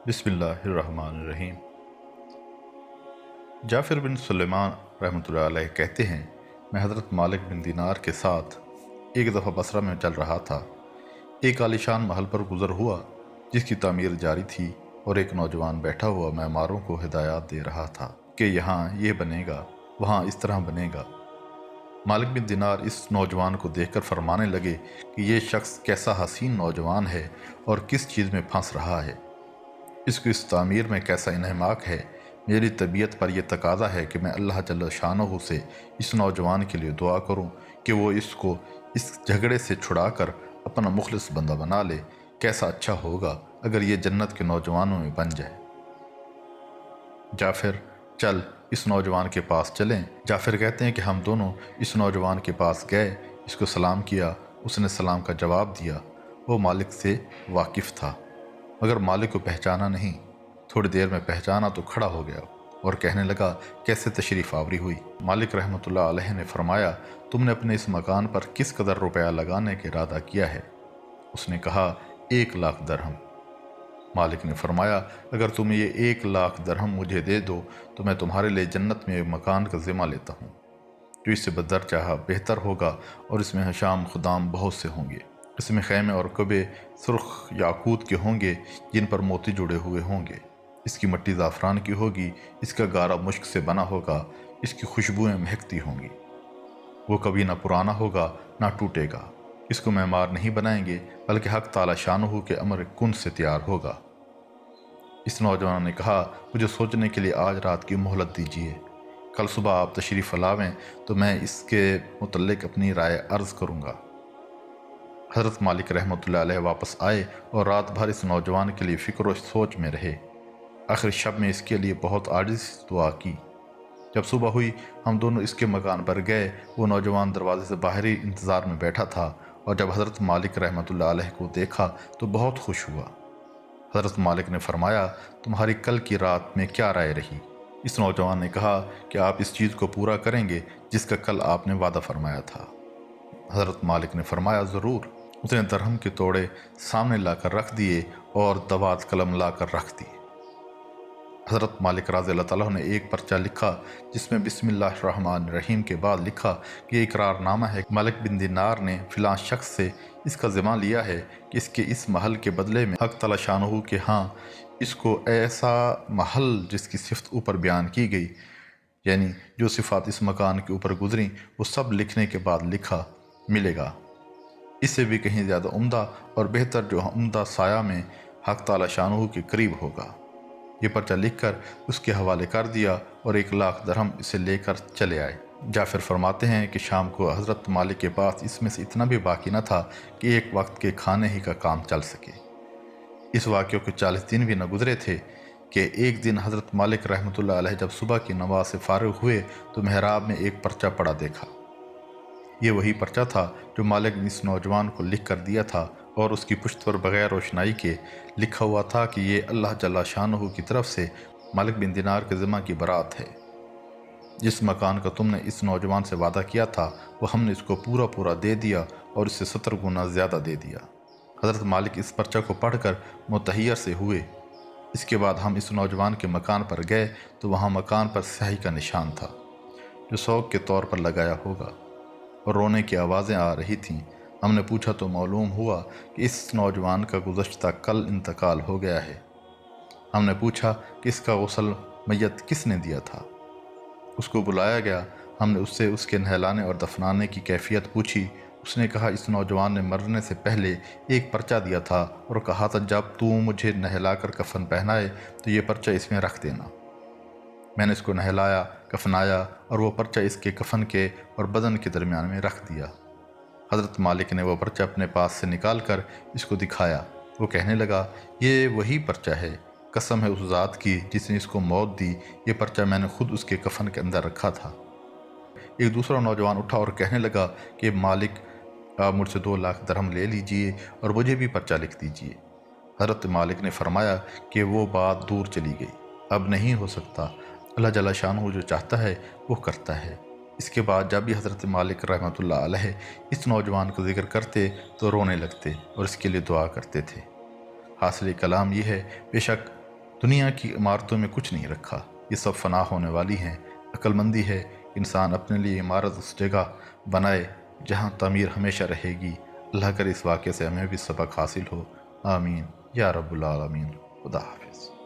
बिस्मिल्लाहिर्रहमानिर्रहीम। जाफ़िर बिन सुलेमान रहमतुल्लाह अलैह कहते हैं, मैं हज़रत मालिक बिन दीनार के साथ एक दफ़ा बसरा में चल रहा था। एक आलीशान महल पर गुज़र हुआ जिसकी तामीर जारी थी और एक नौजवान बैठा हुआ मेमारों को हिदायत दे रहा था कि यहाँ ये बनेगा, वहाँ इस तरह बनेगा। मालिक बिन दीनार इस नौजवान को देखकर फरमाने लगे कि ये शख्स कैसा हसीन नौजवान है और किस चीज़ में फंस रहा है, इसको इस तामीर में कैसा इन्हमाक है। मेरी तबीयत पर यह तकाज़ा है कि मैं अल्लाह जल्ल शानहू से इस नौजवान के लिए दुआ करूं कि वो इसको इस झगड़े से छुड़ाकर अपना मुखलिस बंदा बना ले। कैसा अच्छा होगा अगर ये जन्नत के नौजवानों में बन जाए। जाफ़िर, चल इस नौजवान के पास चलें। जाफ़िर कहते हैं कि हम दोनों इस नौजवान के पास गए, इसको सलाम किया। उसने सलाम का जवाब दिया। वो मालिक से वाकिफ़ था मगर मालिक को पहचाना नहीं। थोड़ी देर में पहचाना तो खड़ा हो गया और कहने लगा, कैसे तशरीफ़ आवरी हुई। मालिक रहमतुल्लाह अलैह ने फरमाया, तुमने अपने इस मकान पर किस कदर रुपया लगाने का इरादा किया है। उसने कहा, 1,00,000 दरहम। मालिक ने फरमाया, अगर तुम ये 1,00,000 दरहम मुझे दे दो तो मैं तुम्हारे लिए जन्नत में एक मकान का ज़िम्मा लेता हूँ जो इससे बदर चाह बेहतर होगा और इसमें हशाम खुदाम बहुत से होंगे। इसमें खैमे और कबे सुर्ख याकूत के होंगे जिन पर मोती जुड़े हुए होंगे। इसकी मट्टी ज़ाफ़रान की होगी, इसका गारा मुश्क से बना होगा, इसकी खुशबुएं महकती होंगी। वो कभी ना पुराना होगा ना टूटेगा। इसको मेमार नहीं बनाएंगे बल्कि हक ताला शानहू के अमर कुन से तैयार होगा। इस नौजवान ने कहा, मुझे सोचने के लिए आज रात की मोहलत दीजिए। कल सुबह आप तशरीफ़ लावें तो मैं इसके मुतल्लिक अपनी राय अर्ज़ करूँगा। हज़रत मालिक रहमतुल्लाह अलैह वापस आए और रात भर इस नौजवान के लिए फ़िक्र व सोच में रहे। आखिर शब में इसके लिए बहुत आजिज़ से दुआ की। जब सुबह हुई हम दोनों इसके मकान पर गए। वो नौजवान दरवाजे से बाहरी इंतज़ार में बैठा था और जब हज़रत मालिक रहमतुल्लाह अलैह को देखा तो बहुत खुश हुआ। हज़रत मालिक ने फरमाया, तुम्हारी कल की रात में क्या राय रही। इस नौजवान ने कहा कि आप इस चीज़ को पूरा करेंगे जिसका कल आपने वादा फरमाया था। हज़रत मालिक ने फरमाया, ज़रूर। उसने दरहम के तोड़े सामने लाकर रख दिए और दवात कलम लाकर रख दी। हज़रत मालिक रज़ी अल्लाह तआला ने एक पर्चा लिखा जिसमें बिस्मिल्लाहिर्रहमानिर्रहीम के बाद लिखा कि ये इकरारनामा है, मालिक बिन दीनार ने फ़िलाँ शख्स से इसका ज़िम्मा लिया है कि इसके इस महल के बदले में हक ताला शानहू के यहाँ इसको ऐसा महल जिसकी सिफ़त ऊपर बयान की गई, यानी जो सिफ़ात इस मकान के ऊपर गुजरी वो सब लिखने के बाद लिखा, मिलेगा। इससे भी कहीं ज़्यादा उम्दा और बेहतर जो उम्दा साया में हक ताला शानहू के करीब होगा। ये पर्चा लिखकर उसके हवाले कर दिया और 1,00,000 दरहम इसे लेकर चले आए। जाफ़िर फरमाते हैं कि शाम को हज़रत मालिक के पास इसमें से इतना भी बाकी न था कि एक वक्त के खाने ही का काम चल सके। इस वाक़े को 40 दिन भी न गुजरे थे कि एक दिन हज़रत मालिक रहमतुल्लाह अलैह जब सुबह की नमाज से फ़ारिग हुए तो मेहराब में एक पर्चा पड़ा देखा। ये वही पर्चा था जो मालिक ने इस नौजवान को लिख कर दिया था और उसकी पुश्त पर बग़ैर रोशनाई के लिखा हुआ था कि ये अल्लाह जल्ला शानहू की तरफ से मालिक बिन दीनार के ज़िम्मा की बरात है। जिस मकान का तुमने इस नौजवान से वादा किया था वो हमने इसको पूरा पूरा दे दिया और इससे 70 गुना ज़्यादा दे दिया। हज़रत मालिक इस पर्चा को पढ़कर मुतहय्यर से हुए। इसके बाद हम इस नौजवान के मकान पर गए तो वहाँ मकान पर स्याही का निशान था जो शौक के तौर पर लगाया होगा और रोने की आवाज़ें आ रही थीं। हमने पूछा तो मालूम हुआ कि इस नौजवान का गुज़श्ता कल इंतकाल हो गया है। हमने पूछा कि इसका गुस्ल मैयत किसने दिया था। उसको बुलाया गया। हमने उससे उसके नहलाने और दफनाने की कैफियत पूछी। उसने कहा, इस नौजवान ने मरने से पहले एक पर्चा दिया था और कहा था, जब तू मुझे नहलाकर कफन पहनाए तो ये पर्चा इसमें रख देना। मैंने इसको नहलाया, कफनाया और वो पर्चा इसके कफन के और बदन के दरमियान में रख दिया। हज़रत मालिक ने वो पर्चा अपने पास से निकाल कर इसको दिखाया। वो कहने लगा, ये वही पर्चा है। कसम है उस ज़ात की जिसने इसको मौत दी, ये पर्चा मैंने खुद उसके कफन के अंदर रखा था। एक दूसरा नौजवान उठा और कहने लगा कि मालिक, आप मुझसे 2,00,000 दरहम ले लीजिए और मुझे भी पर्चा लिख दीजिए। हज़रत मालिक ने फरमाया कि वो बात दूर चली गई, अब नहीं हो सकता। अल्लाह जल्ला शानहू जो चाहता है वो करता है। इसके बाद जब भी हज़रत मालिक रहमतुल्लाह अलैह इस नौजवान को जिक्र करते तो रोने लगते और इसके लिए दुआ करते थे। हासिल कलाम ये है, बेशक دنیا کی عمارتوں میں کچھ نہیں رکھا، یہ سب فنا ہونے والی ہیں۔ عقل مندی ہے انسان اپنے لیے عمارت اس جگہ بنائے جہاں تعمیر ہمیشہ رہے گی۔ اللہ کرے اس واقعے سے ہمیں بھی سبق حاصل ہو، آمین یا رب العالمین۔ خدا حافظ۔